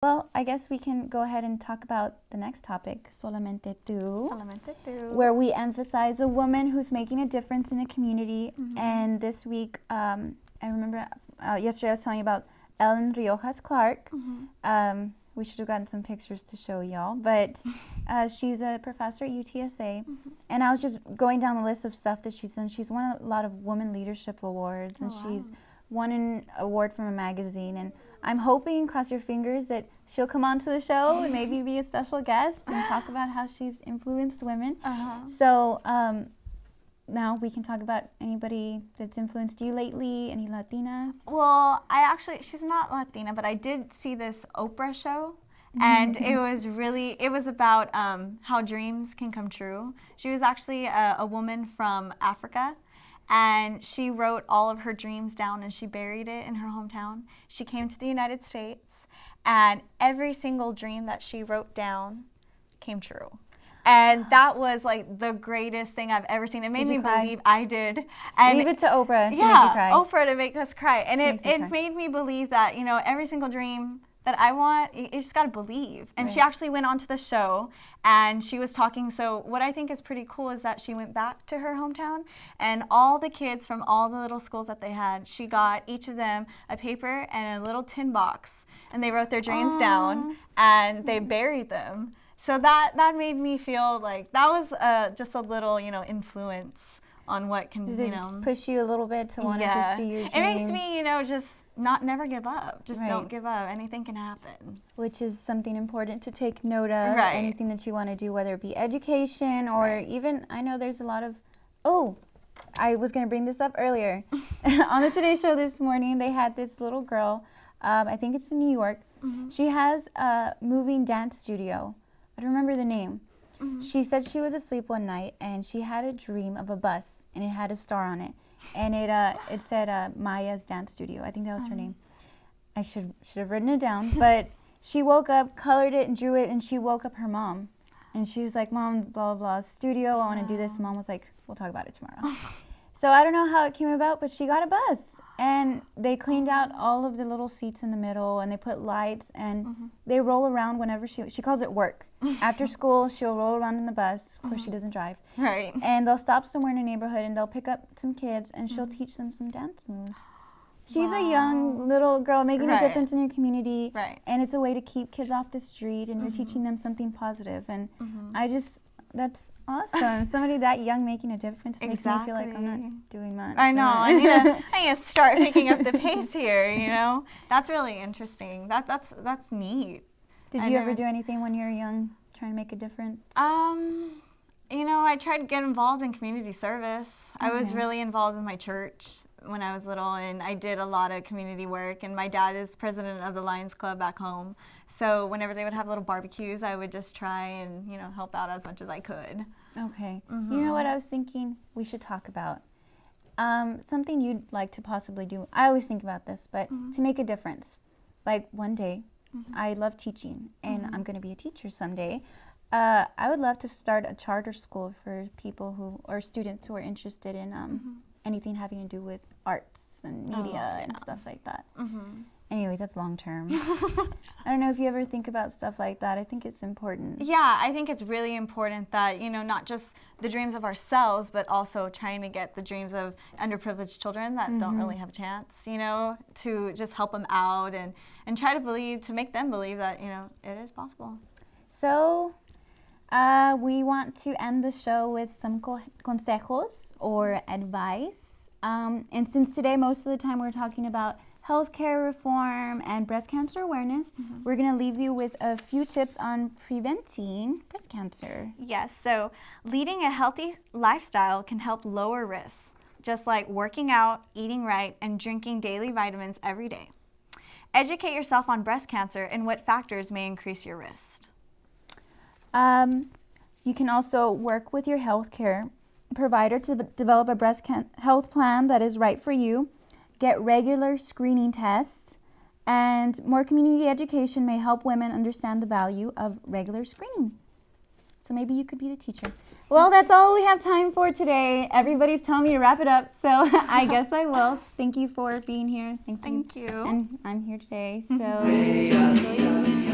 Well, I guess we can go ahead and talk about the next topic, Solamente Tú, Solamente tú. where we emphasize a woman who's making a difference in the community. Mm-hmm. And this week, I remember yesterday I was telling you about Ellen Riojas Clark. Mm-hmm. We should have gotten some pictures to show y'all, but she's a professor at UTSA. Mm-hmm. And I was just going down the list of stuff that she's done. She's won a lot of Women Leadership Awards, and she's won an award from a magazine. And I'm hoping, cross your fingers, that she'll come onto the show and maybe be a special guest and talk about how she's influenced women. So now we can talk about anybody that's influenced you lately, any Latinas. Well, she's not Latina, but I did see this Oprah show. And it was about how dreams can come true. She was actually a woman from Africa. And she wrote all of her dreams down and she buried it in her hometown. She came to the United States and every single dream that she wrote down came true. And that was like the greatest thing I've ever seen. It made me believe I did. And leave it to Oprah to make you cry. Oprah to make us cry. And it made me believe that, every single dream that I want, you just got to believe. And she actually went onto the show and she was talking. So what I think is pretty cool is that she went back to her hometown and all the kids from all the little schools that they had, she got each of them a paper and a little tin box and they wrote their dreams down and they buried them. So that made me feel like that was just a little, influence on what can, Does it push you a little bit to want to pursue your dreams? It makes me, just never give up. Just don't give up. Anything can happen. Which is something important to take note of. Anything that you want to do, whether it be education or even, I know there's a lot of, I was going to bring this up earlier. On the Today Show this morning, they had this little girl, I think it's in New York. She has a moving dance studio. I don't remember the name. She said she was asleep one night and she had a dream of a bus and it had a star on it. And it said Maya's Dance Studio. I think that was her name. I should have written it down. But she woke up, colored it, and drew it, and she woke up her mom. And she was like, Mom, blah, blah, blah, studio, I want to do this. And Mom was like, we'll talk about it tomorrow. So I don't know how it came about, but she got a bus. And they cleaned out all of the little seats in the middle, and they put lights, and they roll around whenever she calls it work. After school, she'll roll around in the bus. Of course, she doesn't drive. Right. And they'll stop somewhere in a neighborhood, and they'll pick up some kids, and she'll teach them some dance moves. She's a young little girl making a difference in your community. Right. And it's a way to keep kids off the street, and you're teaching them something positive. And that's awesome. Somebody that young making a difference makes me feel like I'm not doing much. I know. I need to start picking up the pace here, That's really interesting. That's neat. Did you ever do anything when you were young, trying to make a difference? I tried to get involved in community service. I was really involved in my church when I was little, and I did a lot of community work, and my dad is president of the Lions Club back home. So whenever they would have little barbecues, I would just try and, help out as much as I could. Okay. You know what I was thinking we should talk about? Something you'd like to possibly do. I always think about this, but to make a difference. Like one day, I love teaching, and I'm going to be a teacher someday. I would love to start a charter school for people or students who are interested in anything having to do with arts and media and stuff like that. Anyways, that's long term. I don't know if you ever think about stuff like that. I think it's important. Yeah, I think it's really important that, not just the dreams of ourselves, but also trying to get the dreams of underprivileged children that don't really have a chance, to just help them out and try to make them believe that, it is possible. So we want to end the show with some consejos or advice. And since today, most of the time we're talking about healthcare reform and breast cancer awareness, we're going to leave you with a few tips on preventing breast cancer. Yes, so leading a healthy lifestyle can help lower risks, just like working out, eating right, and drinking daily vitamins every day. Educate yourself on breast cancer and what factors may increase your risk. You can also work with your healthcare provider to develop a breast health plan that is right for you. Get regular screening tests, and more community education may help women understand the value of regular screening. So maybe you could be the teacher. Well, that's all we have time for today. Everybody's telling me to wrap it up, so I guess I will. Thank you for being here. Thank you. And I'm here today, so enjoy your